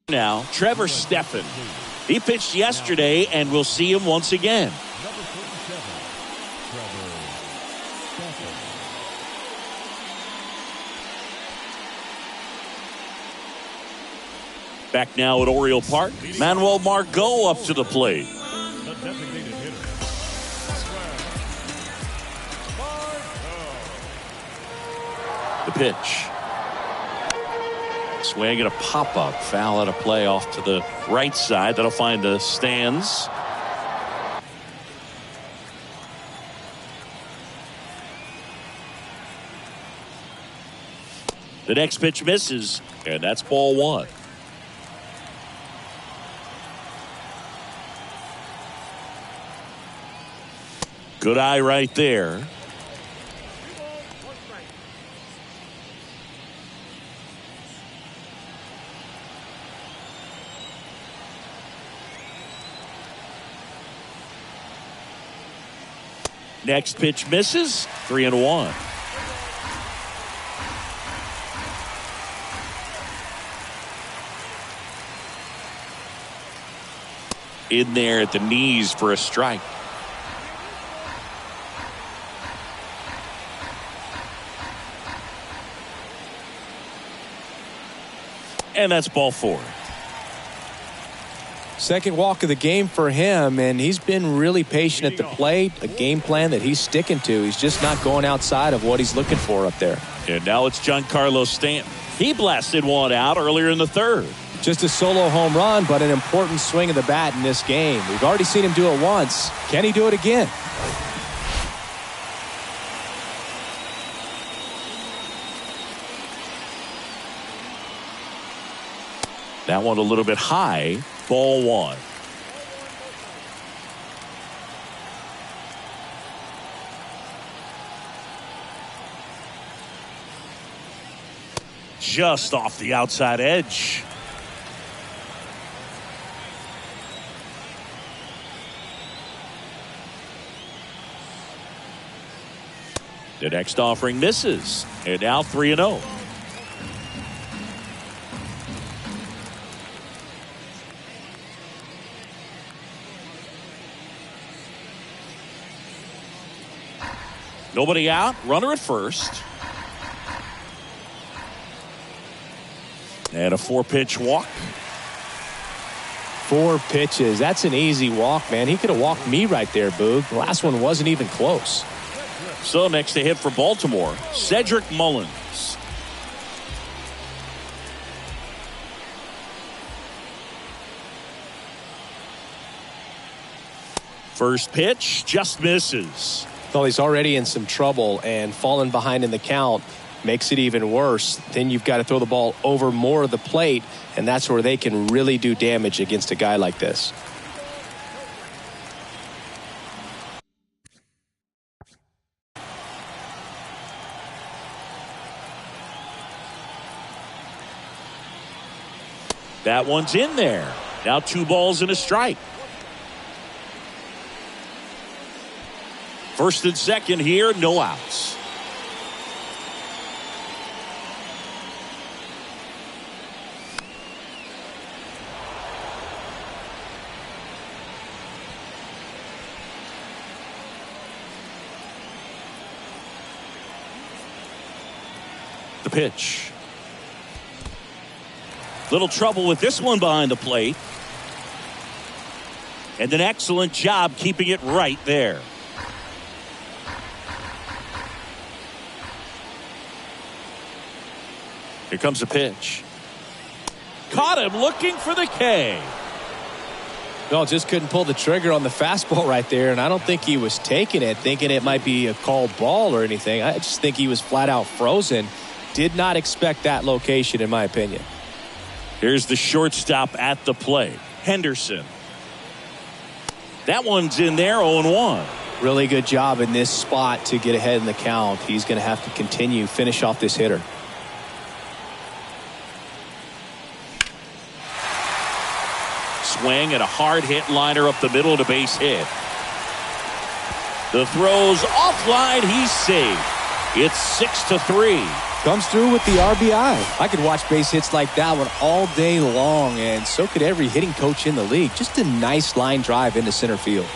Now, Trevor Stephan. He pitched yesterday, and we'll see him once again. Number 47, Trevor Stephan. Back now at Oriole Park, Manuel Margot up to the plate. The designated hitter. The pitch. Swing and a pop-up. Foul out of play off to the right side. That'll find the stands. The next pitch misses, and that's ball one. Good eye right there. Next pitch misses. 3-1. In there at the knees for a strike. And that's ball four. Second walk of the game for him, and he's been really patient at the plate. A game plan that he's sticking to. He's just not going outside of what he's looking for up there. And now it's Giancarlo Stanton. He blasted one out earlier in the third. Just a solo home run, but an important swing of the bat in this game. We've already seen him do it once. Can he do it again? That one a little bit high. Ball one. Just off the outside edge. The next offering misses. And now 3-0. Nobody out. Runner at first. And a 4-pitch walk. 4 pitches. That's an easy walk, man. He could have walked me right there, Boog. The last one wasn't even close. So next to hit for Baltimore, Cedric Mullins. First pitch just misses. Well, he's already in some trouble, and falling behind in the count makes it even worse. Then you've got to throw the ball over more of the plate, and that's where they can really do damage against a guy like this. That one's in there. Now 2 balls and a strike. First and second here, no outs. The pitch. Little trouble with this one behind the plate. And an excellent job keeping it right there. Here comes a pitch. Caught him looking for the K. No, just couldn't pull the trigger on the fastball right there, and I don't think he was taking it, thinking it might be a called ball or anything. I just think he was flat out frozen. Did not expect that location, in my opinion. Here's the shortstop at the plate, Henderson. That one's in there, 0-1. Really good job in this spot to get ahead in the count. He's going to have to finish off this hitter. Swing and a hard hit liner up the middle to base hit. The throw's offline. He's safe. It's 6-3. Comes through with the RBI. I could watch base hits like that one all day long, and so could every hitting coach in the league. Just a nice line drive into center field.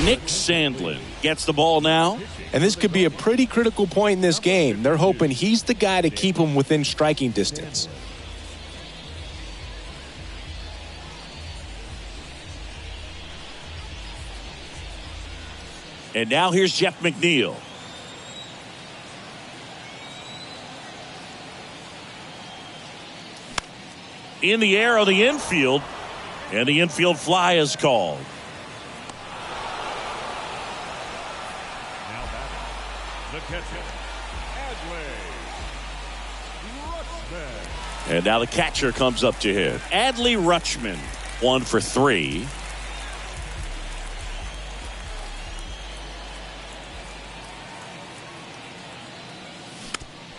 Nick Sandlin gets the ball now. And this could be a pretty critical point in this game. They're hoping he's the guy to keep them within striking distance. And now here's Jeff McNeil. In the air on the infield. And the infield fly is called. Now batting, the catcher, Adley Rutschman. And now the catcher comes up to hit. Adley Rutschman, 1 for 3.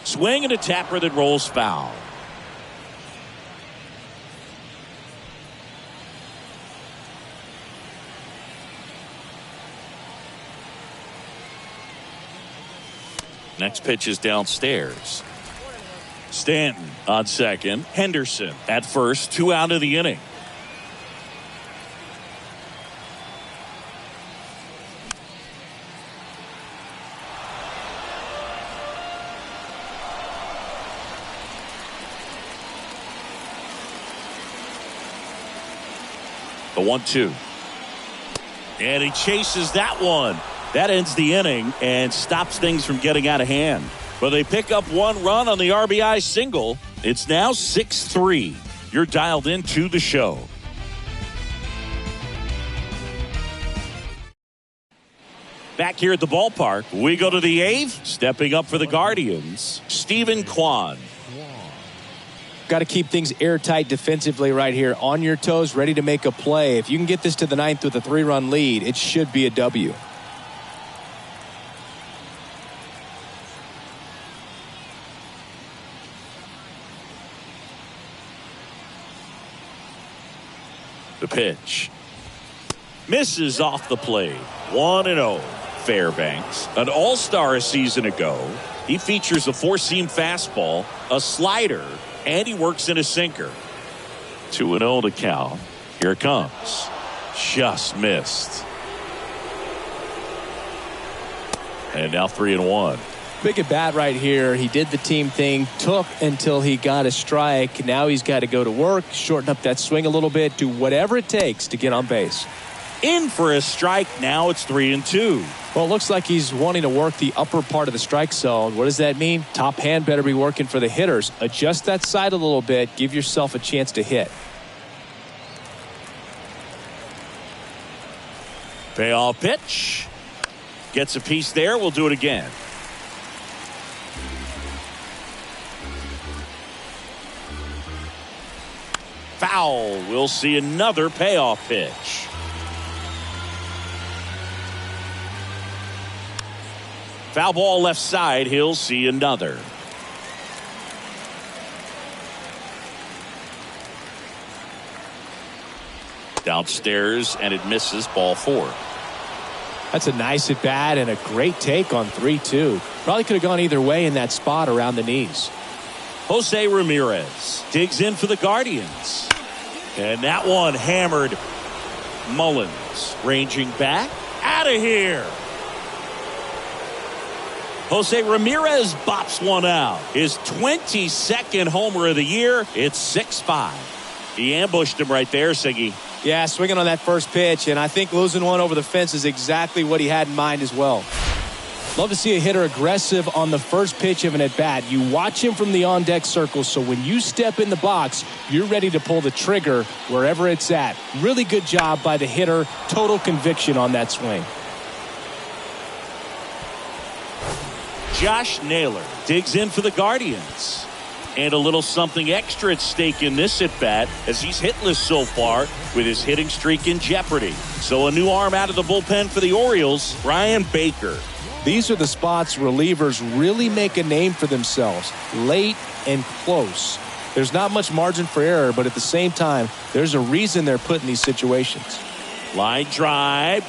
Swing and a tapper that rolls foul. Next pitch is downstairs. Stanton on second. Henderson at first. 2 out of the inning. The 1-2. And he chases that one. That ends the inning and stops things from getting out of hand. But they pick up 1 run on the RBI single. It's now 6-3. You're dialed into the show. Back here at the ballpark, we go to the 8th. Stepping up for the Guardians, Stephen Kwan. Got to keep things airtight defensively right here. On your toes, ready to make a play. If you can get this to the 9th with a 3-run lead, it should be a W. The pitch. Misses off the plate. 1-0. Fairbanks, an all-star a season ago. He features a 4-seam fastball, a slider, and he works in a sinker. 2-0 to count. Here it comes. Just missed. And now 3-1. Big at bat right here. He did the team thing, took until he got a strike. Now he's got to go to work, shorten up that swing a little bit, do whatever it takes to get on base. In for a strike. Now it's 3-2. Well, it looks like he's wanting to work the upper part of the strike zone. What does that mean? Top hand better be working for the hitters. Adjust that side a little bit. Give yourself a chance to hit. Payoff pitch. Gets a piece there. We'll do it again. Foul. We'll see another payoff pitch. Foul ball left side. He'll see another. Downstairs, and it misses. Ball 4. That's a nice at bat and a great take on 3-2. Probably could have gone either way in that spot around the knees. Jose Ramirez digs in for the Guardians. And that one hammered. Mullins ranging back. Out of here. Jose Ramirez bops one out. His 22nd homer of the year. It's 6-5. He ambushed him right there, Siggy. Yeah, swinging on that first pitch, and I think losing one over the fence is exactly what he had in mind as well. Love to see a hitter aggressive on the first pitch of an at-bat. You watch him from the on-deck circle, so when you step in the box, you're ready to pull the trigger wherever it's at. Really good job by the hitter. Total conviction on that swing. Josh Naylor digs in for the Guardians. And a little something extra at stake in this at-bat as he's hitless so far with his hitting streak in jeopardy. So a new arm out of the bullpen for the Orioles, Brian Baker. These are the spots relievers really make a name for themselves. Late and close. There's not much margin for error, but at the same time, there's a reason they're put in these situations. Line drive.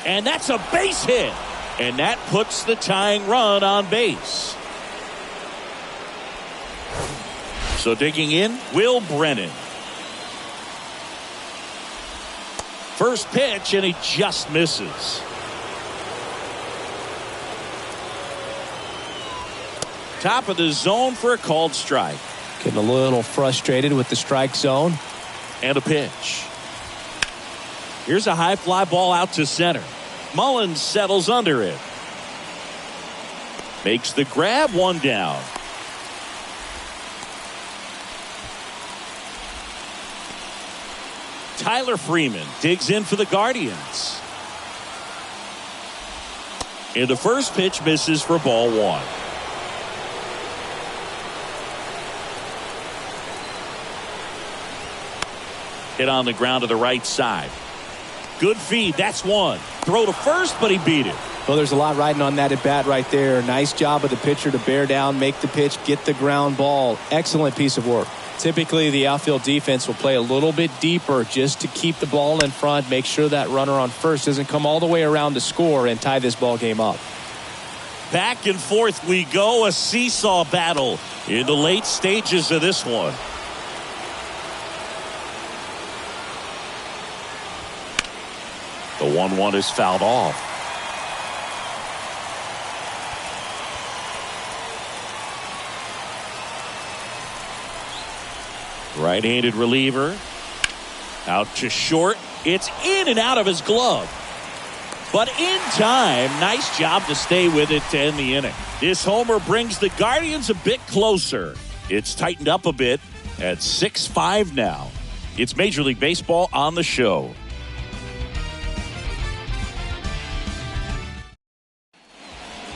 And that's a base hit. And that puts the tying run on base. So digging in, Will Brennan. First pitch, and he just misses. Top of the zone for a called strike. Getting a little frustrated with the strike zone. And a pitch. Here's a high fly ball out to center. Mullins settles under it. Makes the grab, one down. Tyler Freeman digs in for the Guardians. And the first pitch misses for ball one. Hit on the ground to the right side. Good feed. That's one. Throw to first, but he beat it. Well, there's a lot riding on that at bat right there. Nice job of the pitcher to bear down, make the pitch, get the ground ball. Excellent piece of work. Typically, the outfield defense will play a little bit deeper just to keep the ball in front, make sure that runner on first doesn't come all the way around to score and tie this ball game up. Back and forth we go. A seesaw battle in the late stages of this one. The 1-1 is fouled off. Right-handed reliever. Out to short. It's in and out of his glove. But in time, nice job to stay with it to end the inning. This homer brings the Guardians a bit closer. It's tightened up a bit at 6-5 now. It's Major League Baseball on the show.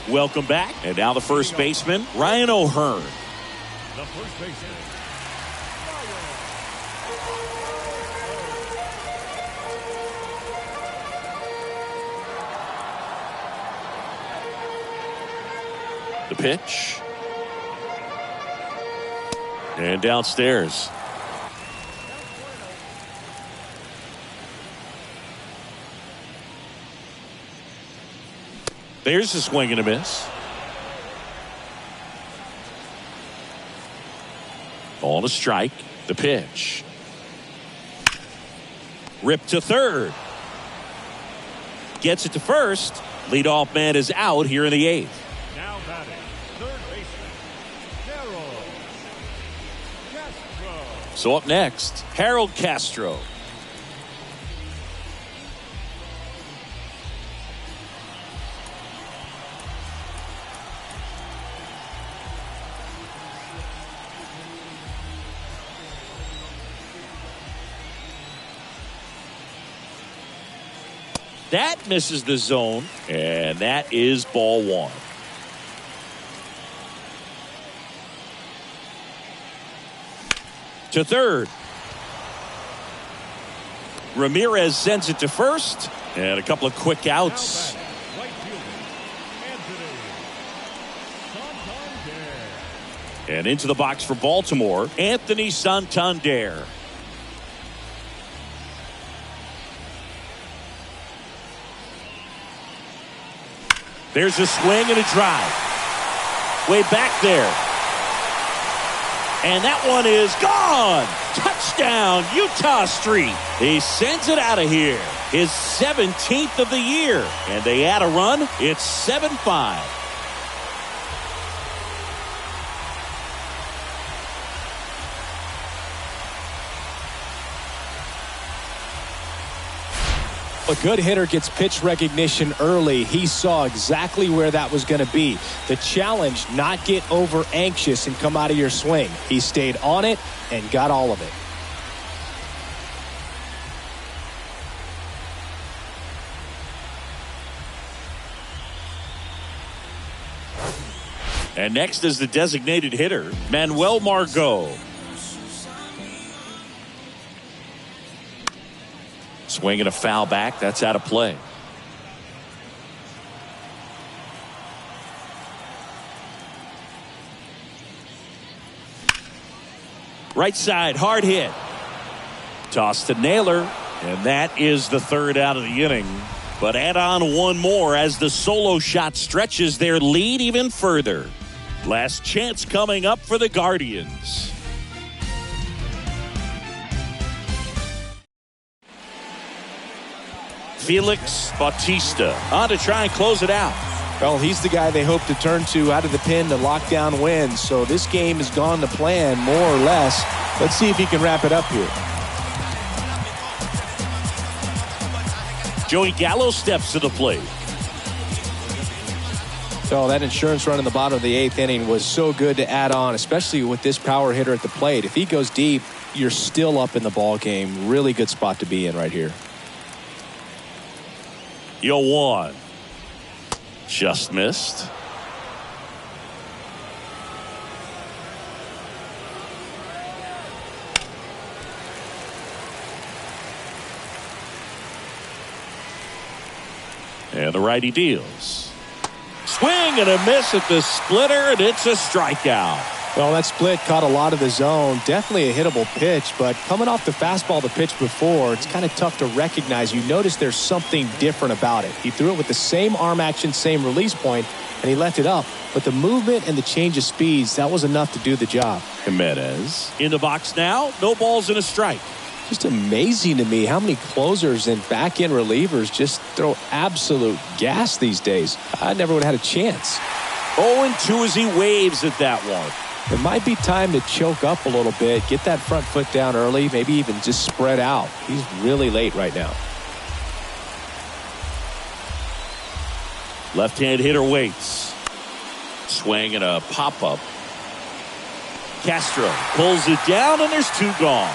Welcome back. And now the first baseman, Ryan O'Hearn. The first baseman. The pitch. And downstairs. There's a swing and a miss. Ball to strike. The pitch. Ripped to third. Gets it to first. Leadoff man is out here in the eighth. Now batting, third baseman, Harold Castro. So up next, Harold Castro. That misses the zone, and that is ball one. To third. Ramirez sends it to first, and a couple of quick outs. Right fielder, Anthony Santander. And into the box for Baltimore, Anthony Santander. There's a swing and a drive. Way back there. And that one is gone. Touchdown, Utah Street. He sends it out of here. His 17th of the year. And they add a run. It's 7-5. A good hitter gets pitch recognition early. He saw exactly where that was going to be. The challenge, not get over anxious and come out of your swing. He stayed on it and got all of it. And next is the designated hitter, Manuel Margot. Swing and a foul back. That's out of play. Right side, hard hit. Toss to Naylor, and that is the third out of the inning. But add on one more as the solo shot stretches their lead even further. Last chance coming up for the Guardians. Felix Bautista on to try and close it out. Well, he's the guy they hope to turn to out of the pen to lock down wins. So this game has gone to plan, more or less. Let's see if he can wrap it up here. Joey Gallo steps to the plate. So that insurance run in the bottom of the 8th inning was so good to add on, especially with this power hitter at the plate. If he goes deep, you're still up in the ball game. Really good spot to be in right here. 0-1. Just missed. And the righty deals. Swing and a miss at the splitter, and it's a strikeout. Well, that split caught a lot of the zone. Definitely a hittable pitch, but coming off the fastball the pitch before, it's kind of tough to recognize. You notice there's something different about it. He threw it with the same arm action, same release point, and he left it up. But the movement and the change of speeds, that was enough to do the job. Jimenez in the box now. No balls and a strike. Just amazing to me how many closers and back-end relievers just throw absolute gas these days. I never would have had a chance. 0-2 as he waves at that one. It might be time to choke up a little bit, get that front foot down early, maybe even just spread out. He's really late right now. Left-hand hitter waits. Swing and a pop-up. Castro pulls it down, and there's 2 gone.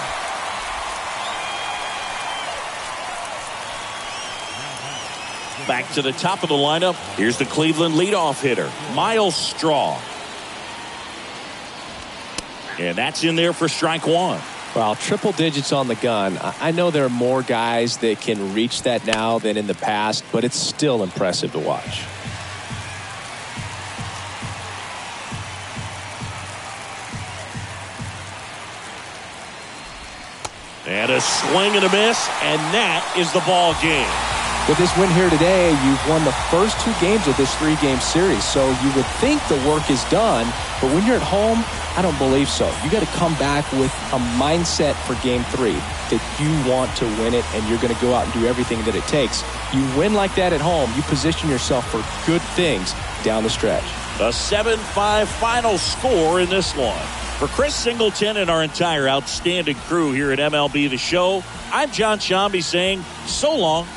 Back to the top of the lineup. Here's the Cleveland leadoff hitter, Miles Straw. And that's in there for strike 1. Well, triple digits on the gun. I know there are more guys that can reach that now than in the past, but it's still impressive to watch. And a swing and a miss, and that is the ball game. With this win here today, you've won the first 2 games of this 3-game series, so you would think the work is done, but when you're at home, I don't believe so. You got to come back with a mindset for Game 3 that you want to win it, and you're going to go out and do everything that it takes. You win like that at home, you position yourself for good things down the stretch. A 7-5 final score in this one. For Chris Singleton and our entire outstanding crew here at MLB The Show, I'm John Shambi saying so long